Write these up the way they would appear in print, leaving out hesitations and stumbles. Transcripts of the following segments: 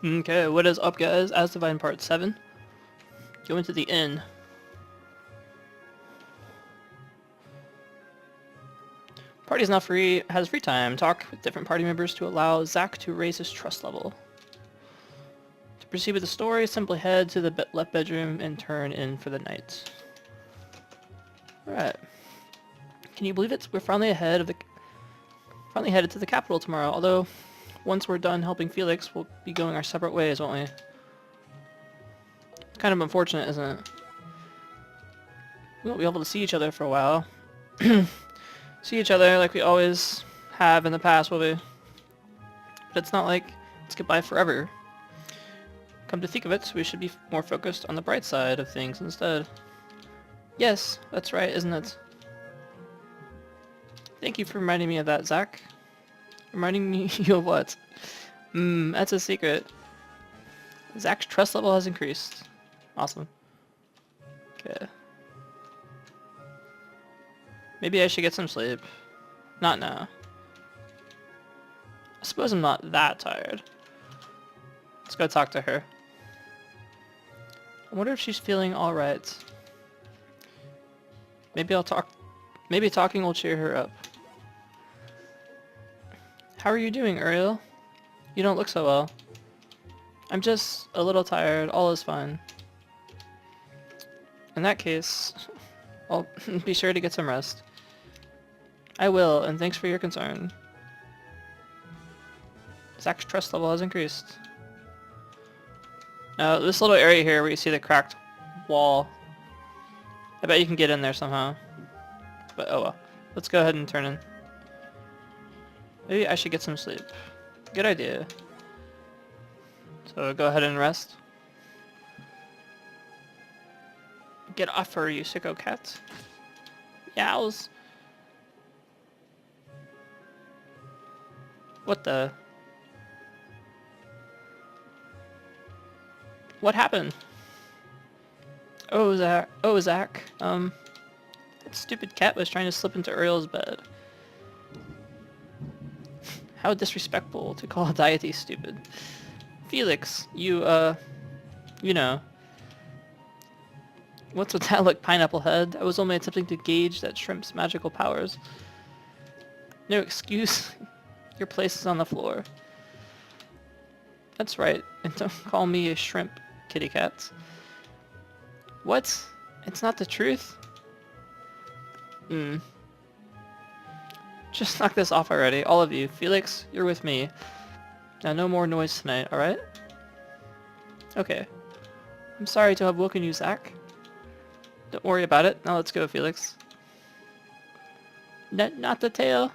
Okay, what is up guys? Asdivine Part 7. Go into the inn. Party's now has free time. Talk with different party members to allow Zach to raise his trust level. To proceed with the story, simply head to the left bedroom and turn in for the night. Alright. Can you believe it? We're finally headed to the capital tomorrow, although once we're done helping Felix, we'll be going our separate ways, won't we? It's kind of unfortunate, isn't it? We won't be able to see each other for a while. See each other like we always have in the past, will we? But it's not like it's goodbye forever. Come to think of it, we should be more focused on the bright side of things instead. Yes, that's right, isn't it? Thank you for reminding me of that, Zach. Reminding me you of what? That's a secret. Zach's trust level has increased. Awesome. Okay. Maybe I should get some sleep. Not now. I suppose I'm not that tired. Let's go talk to her. I wonder if she's feeling alright. Maybe talking will cheer her up. How are you doing, Uriel? You don't look so well. I'm just a little tired. All is fine. In that case, I'll be sure to get some rest. I will, and thanks for your concern. Zach's trust level has increased. Now, this little area here where you see the cracked wall, I bet you can get in there somehow. But oh well. Let's go ahead and turn in. Maybe I should get some sleep. Good idea. So go ahead and rest. Get off her, you sicko cat. Yows. What the? What happened? Oh, Zach. Oh, Zach. That stupid cat was trying to slip into Uriel's bed. How disrespectful to call a deity stupid. Felix, you know. What's with that, like, pineapple head? I was only attempting to gauge that shrimp's magical powers. No excuse. Your place is on the floor. That's right. And don't call me a shrimp, kitty cat. What? It's not the truth? Just knock this off already, all of you. Felix, you're with me. Now no more noise tonight, alright? Okay. I'm sorry to have woken you, Zach. Don't worry about it. Now let's go, Felix. Not the tail.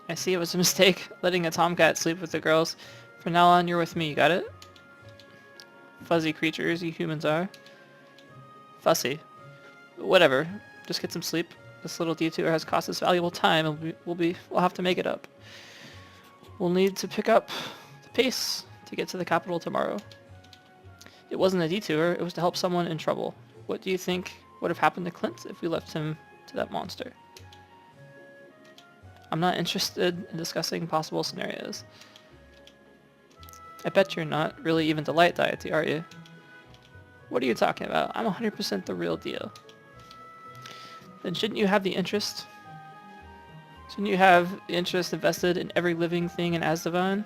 I see it was a mistake, letting a tomcat sleep with the girls. From now on, you're with me, got it? Fuzzy creatures you humans are. Fussy. Whatever. Just get some sleep. This little detour has cost us valuable time, and we'll have to make it up. We'll need to pick up the pace to get to the capital tomorrow. It wasn't a detour, it was to help someone in trouble. What do you think would have happened to Clint if we left him to that monster? I'm not interested in discussing possible scenarios. I bet you're not really even the light deity, are you? What are you talking about? I'm 100% the real deal. Then shouldn't you have the interest? Shouldn't you have the interest invested in every living thing in Asdivine?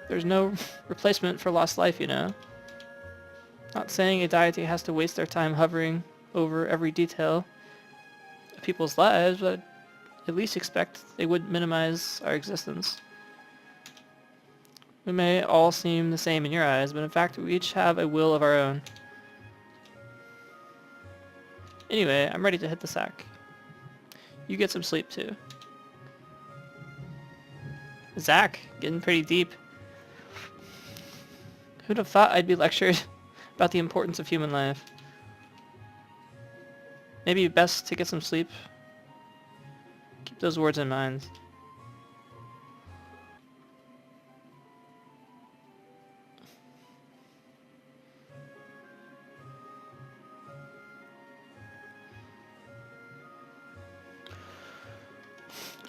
There's no replacement for lost life, you know. Not saying a deity has to waste their time hovering over every detail of people's lives, but at least expect they would minimize our existence. We may all seem the same in your eyes, but in fact we each have a will of our own. Anyway, I'm ready to hit the sack. You get some sleep too. Zach, getting pretty deep. Who'd have thought I'd be lectured about the importance of human life? Maybe best to get some sleep. Keep those words in mind.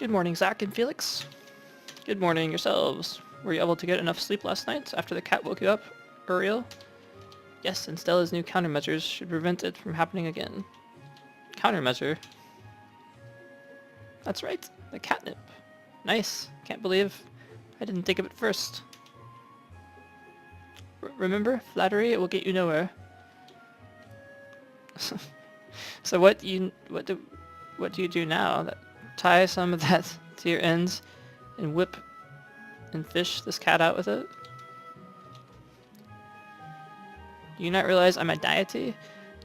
Good morning, Zach and Felix. Good morning yourselves. Were you able to get enough sleep last night after the cat woke you up, Uriel? Yes, and Stella's new countermeasures should prevent it from happening again. Countermeasure? That's right, the catnip. Nice. Can't believe I didn't think of it first. Remember, flattery, it will get you nowhere. So what do you do now? Tie some of that to your ends and whip and fish this cat out with it? Do you not realize I'm a deity?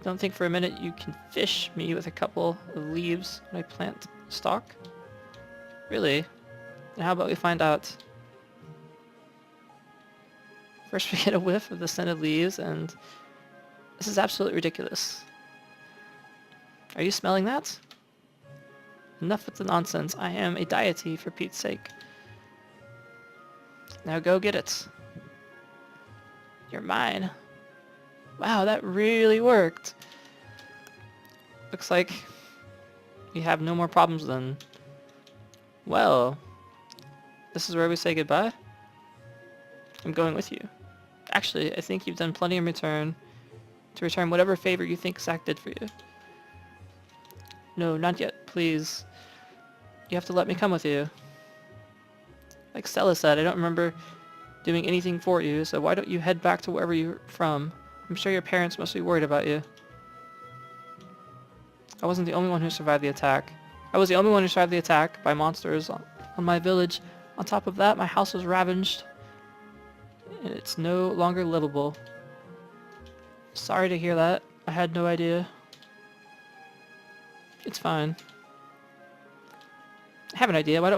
Don't think for a minute you can fish me with a couple of leaves when I plant stalk? Really? Then how about we find out? First we get a whiff of the scented leaves and... This is absolutely ridiculous. Are you smelling that? Enough with the nonsense. I am a deity, for Pete's sake. Now go get it. You're mine. Wow, that really worked. Looks like we have no more problems then. Well, this is where we say goodbye. I'm going with you. Actually, I think you've done plenty in return to return whatever favor you think Zach did for you. No, not yet, please. You have to let me come with you. Like Stella said, I don't remember doing anything for you, so why don't you head back to wherever you're from? I'm sure your parents must be worried about you. I wasn't the only one who survived the attack. I was the only one who survived the attack by monsters on my village. On top of that, my house was ravaged, and it's no longer livable. Sorry to hear that. I had no idea. It's fine. I have an idea. Why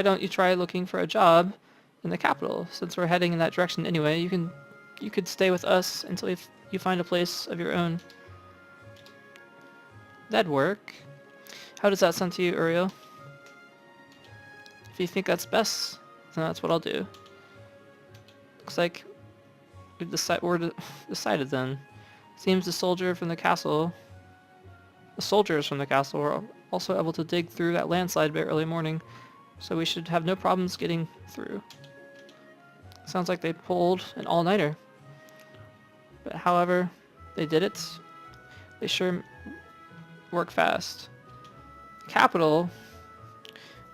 don't you try looking for a job in the capital? Since we're heading in that direction anyway, you could stay with us until you find a place of your own. That'd work. How does that sound to you, Uriel? If you think that's best, then that's what I'll do. Looks like we're decided then. Seems the soldiers from the castle were also able to dig through that landslide by early morning, so we should have no problems getting through. Sounds like they pulled an all-nighter. But however they did it, they sure work fast. The capital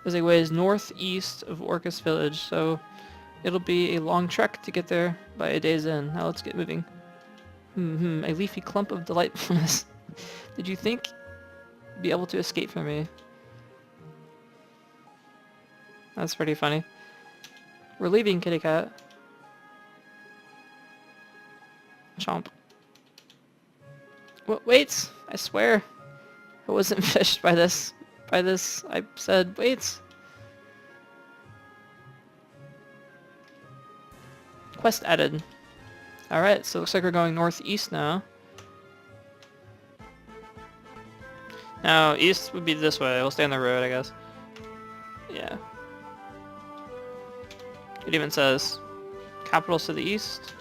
is a ways northeast of Orcus Village, so it'll be a long trek to get there by a day's end. Now let's get moving. A leafy clump of delightfulness. Did you think you'd be able to escape from me? That's pretty funny. We're leaving, kitty cat. Chomp. Wait! I swear I wasn't fished by this. I said, wait. Quest added. Alright, so it looks like we're going northeast now. Now, east would be this way. We'll stay on the road, I guess. Yeah. It even says capitals to the east.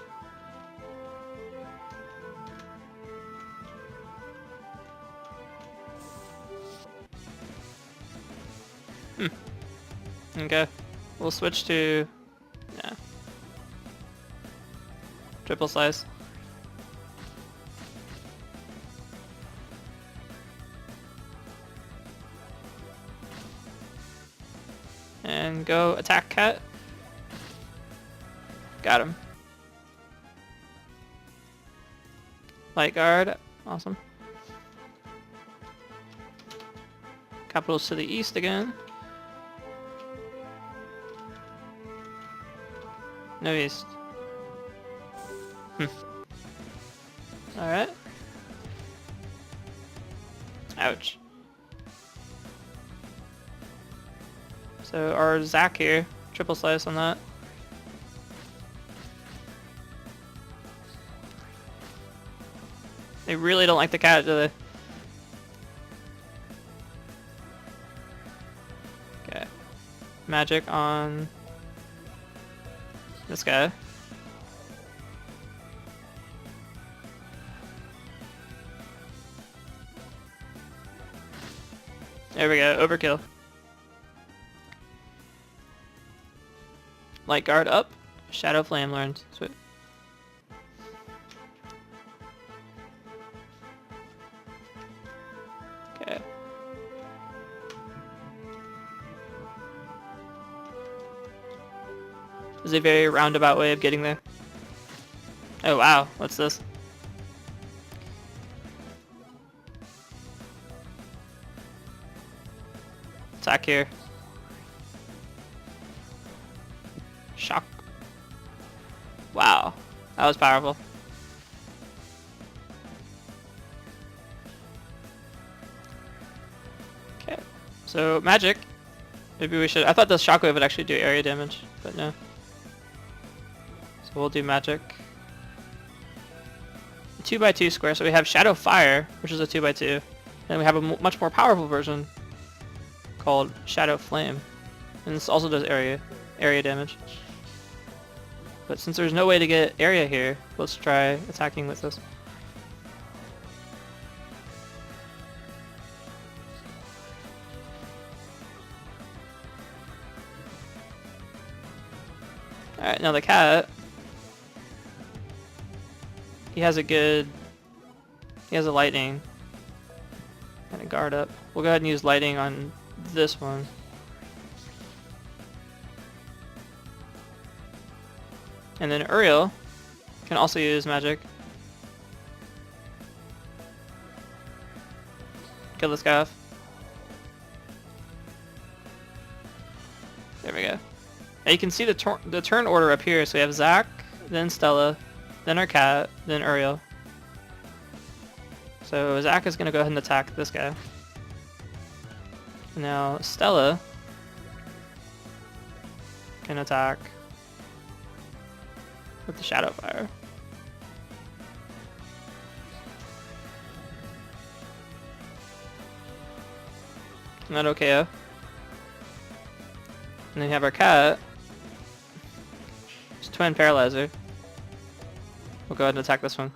Okay. We'll switch to... yeah. Triple slice. And go attack cat. Got him. Light guard. Awesome. Capitals to the east again. No east. Alright. Ouch. So our Zac here, triple slice on that. They really don't like the cat, do they? Okay. Magic on this guy. There we go, overkill. Light guard up. Shadow flame learned. Sweet. Okay. This is a very roundabout way of getting there. Oh wow, what's this? Attack here. Shock. Wow, that was powerful. Okay, so magic. Maybe we should. I thought the shockwave would actually do area damage, but no. So we'll do magic. 2x2 square. So we have Shadow Fire, which is a 2x2, and we have a much more powerful version called Shadow Flame, and this also does area damage. But since there's no way to get area here, let's try attacking with this. Alright, now the cat, he has a lightning and a guard up. We'll go ahead and use lighting on this one. And then Uriel can also use magic. Kill this guy off. There we go. Now you can see the turn order up here. So we have Zach, then Stella, then our cat, then Uriel. So Zach is going to go ahead and attack this guy. Now Stella can attack with the Shadow Fire. And then OKO. And then you have our cat. It's Twin Paralyzer. We'll go ahead and attack this one.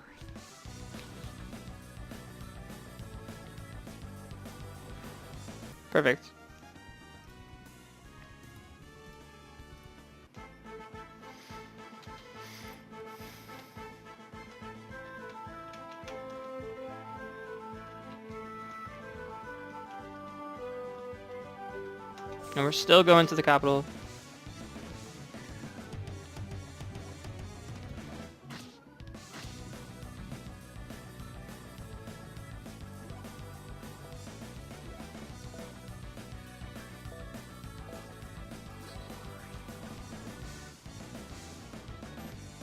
Perfect. And we're still going to the capital.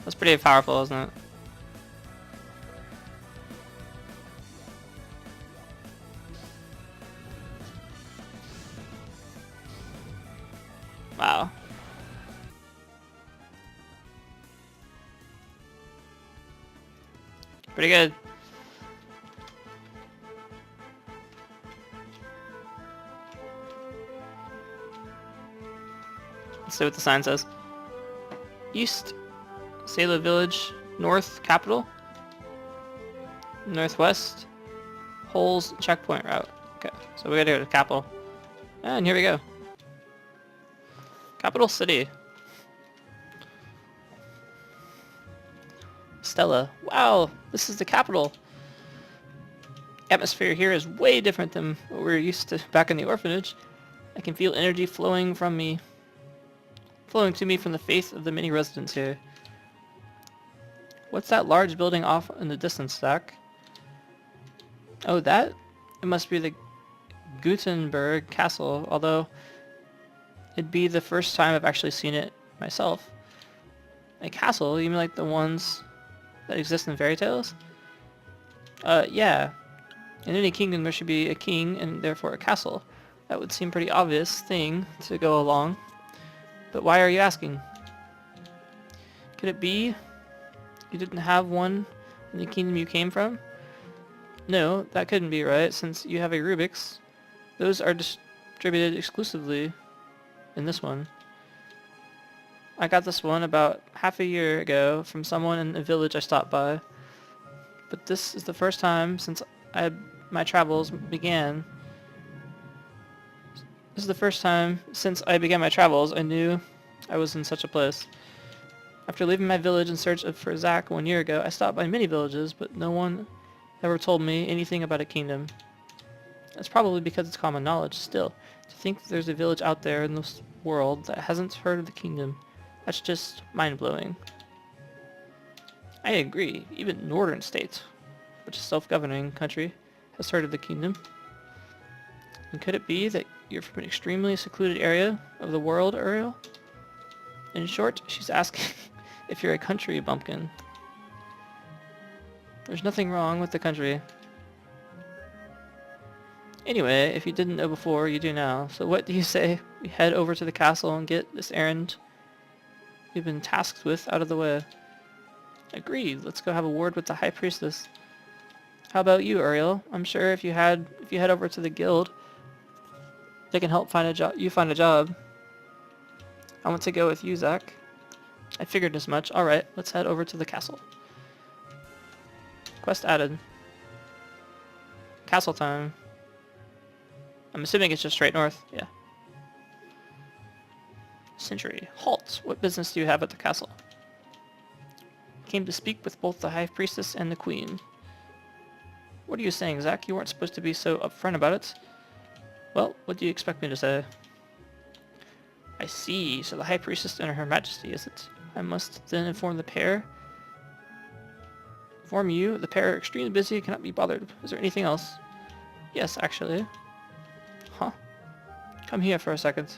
That's pretty powerful, isn't it? Wow. Pretty good. Let's see what the sign says. East, Salo Village, North, Capital. Northwest, Holes, checkpoint route. Okay, so we gotta go to Capital. And here we go. Capital City. Stella. Wow, this is the capital. Atmosphere here is way different than what we were used to back in the orphanage. I can feel energy flowing to me from the faith of the many residents here. What's that large building off in the distance, Zach? Oh, that? It must be the Gutenberg Castle, although it'd be the first time I've actually seen it myself. A castle? You mean like the ones that exist in fairy tales? Yeah. In any kingdom there should be a king and therefore a castle. That would seem a pretty obvious thing to go along. But why are you asking? Could it be you didn't have one in the kingdom you came from? No, that couldn't be right, since you have a Rubik's. Those are distributed exclusively in this one. I got this one about half a year ago from someone in a village I stopped by. But this is the first time since my travels began. This is the first time since I began my travels I knew I was in such a place. After leaving my village in search for Zack 1 year ago, I stopped by many villages, but no one ever told me anything about a kingdom. That's probably because it's common knowledge. Still, to think there's a village out there in this world that hasn't heard of the kingdom, that's just mind-blowing. I agree. Even Northern States, which is a self-governing country, has heard of the kingdom. And could it be that you're from an extremely secluded area of the world, Uriel? In short, she's asking if you're a country bumpkin. There's nothing wrong with the country. Anyway, if you didn't know before, you do now. So what do you say we head over to the castle and get this errand we've been tasked with out of the way? Agreed. Let's go have a word with the High Priestess. How about you, Uriel? I'm sure if you head over to the guild, they can help find a job. I want to go with you, Zack. I figured as much. Alright, let's head over to the castle. Quest added. Castle time. I'm assuming it's just straight north. Yeah. Sentry. Halt! What business do you have at the castle? Came to speak with both the High Priestess and the Queen. What are you saying, Zack? You weren't supposed to be so upfront about it. Well, what do you expect me to say? I see. So the High Priestess and Her Majesty, is it? I must then inform the pair. Inform you. The pair are extremely busy, cannot be bothered. Is there anything else? Yes, actually. Huh? Come here for a second.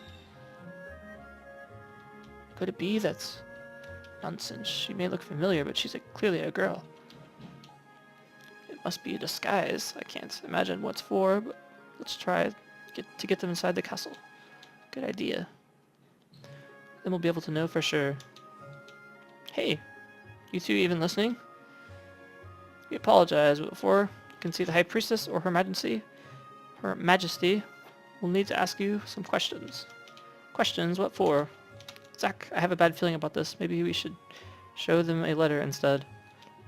Could it be that's... Nonsense. She may look familiar, but she's clearly a girl. It must be a disguise. I can't imagine what's for, but let's try to get them inside the castle. Good idea. Then we'll be able to know for sure. Hey, you two even listening? We apologize, but before you can see the High Priestess or Her Majesty, we'll need to ask you some questions. Questions? What for? Zack, I have a bad feeling about this. Maybe we should show them a letter instead.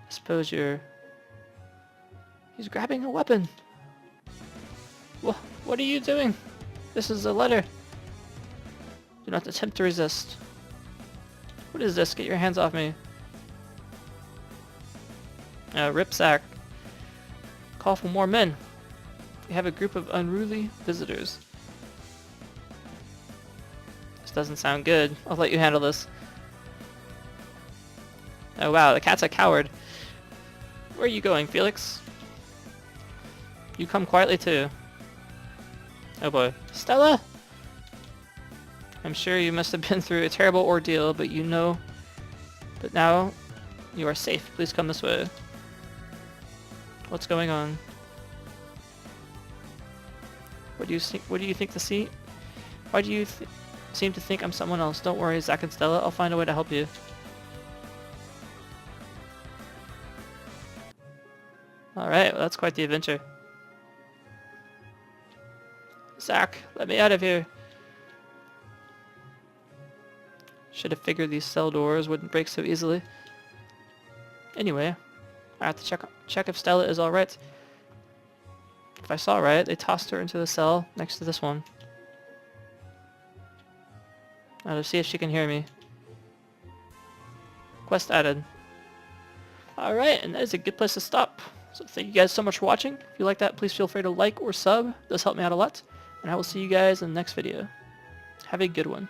I suppose you're... He's grabbing a weapon! What are you doing? This is a letter. Do not attempt to resist. What is this? Get your hands off me. Rip Zack. Call for more men. We have a group of unruly visitors. This doesn't sound good. I'll let you handle this. Oh wow, the cat's a coward. Where are you going, Felix? You come quietly too. Oh boy. Stella? I'm sure you must have been through a terrible ordeal, but now you are safe. Please come this way. What's going on? What do you think? What do you think the scene? Why do you seem to think I'm someone else? Don't worry, Zack and Stella. I'll find a way to help you. Alright, well, that's quite the adventure. Zack, let me out of here. Should have figured these cell doors wouldn't break so easily. Anyway, I have to check if Stella is alright. If I saw right, they tossed her into the cell next to this one. Now to see if she can hear me. Quest added. Alright, and that is a good place to stop. So thank you guys so much for watching. If you like that, please feel free to like or sub. It does help me out a lot. And I will see you guys in the next video. Have a good one.